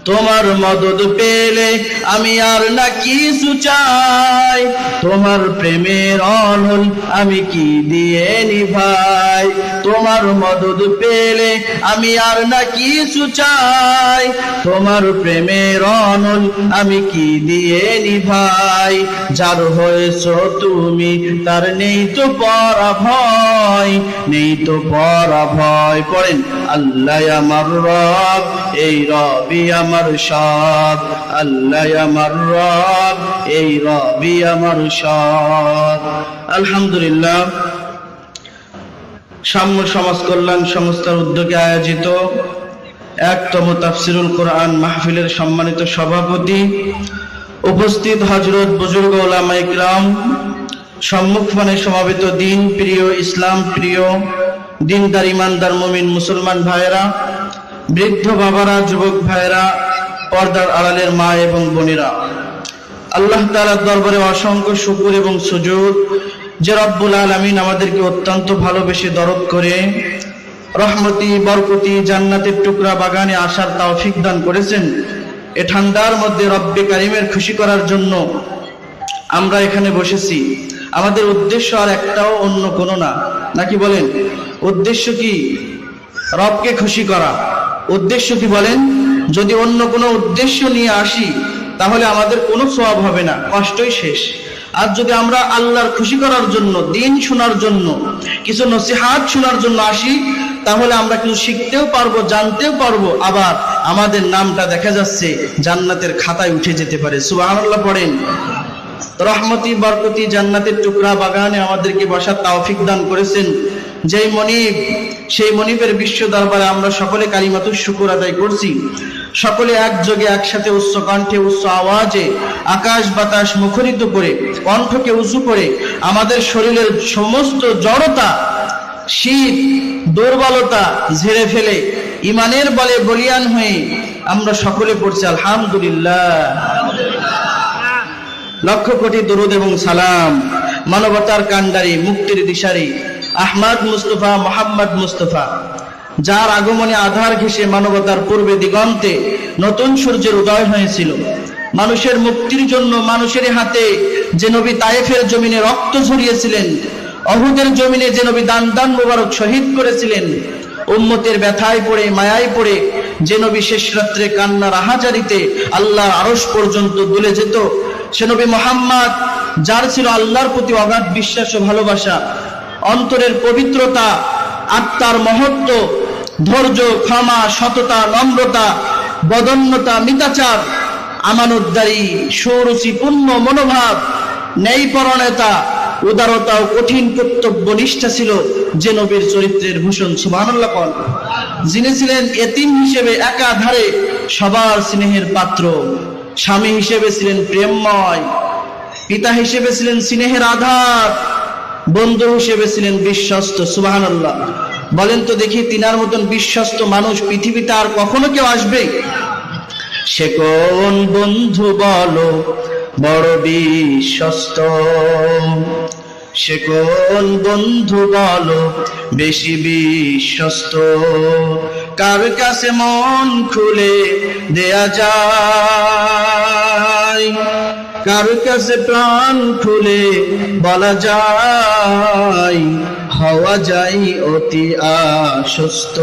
তোমার মদদ পেলে আমি আর না কিছু চাই, তোমার প্রেমের অনল আমি কি দিয়ে নিভাই। তোমার মদদ পেলে আমি আর না কিছু চাই, তোমার প্রেমের অনল আমি কি দিয়ে নিভাই। যার হয়েছো তুমি তার নেই তো পরাভয়, নেই তো পরাভয়। পড়েন আল্লাহ আমার রব, এই রবি আমার সব, আল্লাহ আমার রব, এই রবি আমার সব। আলহামদুলিল্লাহ, সাম্য সমাজ কল্যাণ সংস্থার উদ্যোগে আয়োজিত ১তম তাফসিরুল কোরআন মাহফিলের সম্মানিত সভাপতি, উপস্থিত হযরত বুজুর্গ উলামায়ে কিরাম, সম্মুখপানে সমাবেত দিন প্রিয়, ইসলাম প্রিয়, দিনদার ইমানদার মুমিন মুসলমান ভাইয়েরা, বৃদ্ধ বাবারা, যুবক ভাইয়েরা, পর্দার আড়ালের মা এবং বোনেরা, আল্লাহ তাআলার দরবারে অসংখ্য শুকর এবং সুজুদ যে রব্বুল আলামিন আমাদেরকে অত্যন্ত ভালোবেসে দরদ করে রহমতি বরকতি জান্নাতের টুকরা বাগানে আসার তৌফিক দান করেছেন। এ ঠান্ডার মধ্যে রব্বে কারিমের খুশি করার জন্য আমরা এখানে বসেছি। আমাদের উদ্দেশ্য আর একটাও অন্য কোনো না, নাকি বলেন? উদ্দেশ্য কি? রবকে খুশি করা। উদ্দেশ্য কি বলেন? যদি অন্য কোনো উদ্দেশ্য নিয়ে আসি তাহলে আমাদের কোনো সওয়াব হবে না, কষ্টই শেষ। আর যদি আমরা আল্লাহর খুশি করার জন্য, দিন শোনার জন্য, কিছু নসিহাত শোনার জন্য আসি, তাহলে আমরা কিছু শিখতেও পারবো, জানতেও পারবো, আবার আমাদের নামটা দেখা যাচ্ছে জান্নাতের খাতায় উঠে যেতে পারে। সুবহানাল্লাহ পড়েন। রহমতি বরকতি জান্নাতের টুকরা বাগানে আমাদেরকে বসার তৌফিক দান করেছেন যেই মনিব, সেই মনিবের বিশ্ব দরবারে আমরা সকলে কালিমাতুশ শুকর আদায় করছি। সকলে একযোগে একসাথে উচ্চ কণ্ঠে উচ্চ আওয়াজে আকাশ বাতাস মুখরিত করে, কণ্ঠকে উঁচু করে, আমাদের শরীরের সমস্ত জড়তা, শীত, দুর্বলতা ঝেড়ে ফেলে ইমানের বলে বলিয়ান হয়ে আমরা সকলে পড়ছি আলহামদুলিল্লাহ। লক্ষ কোটি দরুদ এবং সালাম মানবতার কান্ডারি, মুক্তির দিশারি আহমদ মুস্তফা মোহাম্মদ মুস্তফা, যার আগমনে আধার ঘেঁষে মানবতার পূর্বে দিগন্তে নতুন সূর্যের উদয় হয়েছিল। মানুষের মুক্তির জন্য মানুষের হাতে যে নবী তায়েফের জমিনে রক্ত ঝরিয়েছিলেন, অহুদের জমিনে যে নবী দান দান মুবারক শহীদ করেছিলেন, উম্মতের ব্যথায় পড়ে মায়ায় পড়ে যে নবী শেষ রাত্রে কান্নার আহাজারিতে আল্লাহর আরশ পর্যন্ত দুলে যেত, সে নবী মুহাম্মদ, যার ছিল আল্লাহর প্রতি অগাধ বিশ্বাস ও ভালোবাসা, অন্তরের পবিত্রতা, আত্মার মহত্ব, ধৈর্য, ক্ষমা, সততা, নম্রতা, বদন্যতা, মিতাচার, আমানতদারি, সুরুচিপূর্ণ মনোভাব, ন্যায়পরায়ণতা, উদারতা ও কঠিন কর্তব্য নিষ্ঠা ছিল যে নবীর চরিত্রের ভূষণ। সুবহানাল্লাহ। যিনি ছিলেন এতিম হিসেবে একাধারে সবার স্নেহের পাত্র, স্বামী হিসেবে ছিলেন প্রেমময়, পিতা হিসেবে ছিলেন স্নেহের আধার, বন্ধু হিসেবে ছিলেন বিশ্বস্ত। সুবহানাল্লাহ। বলেন তো দেখি, তিনার মতন বিশ্বস্ত মানুষ পৃথিবীতে আর কখনো কেউ আসবে? সে কোন বন্ধু বলো বড় বিশ্বস্ত, সে কোন বন্ধু বলো বেশি বিশ্বস্ত, কার কাছে মন খুলে দেয়া যায়, কার কাছে প্রাণ খুলে বলা যায়, হওয়া যায় অতি আশ্বস্ত।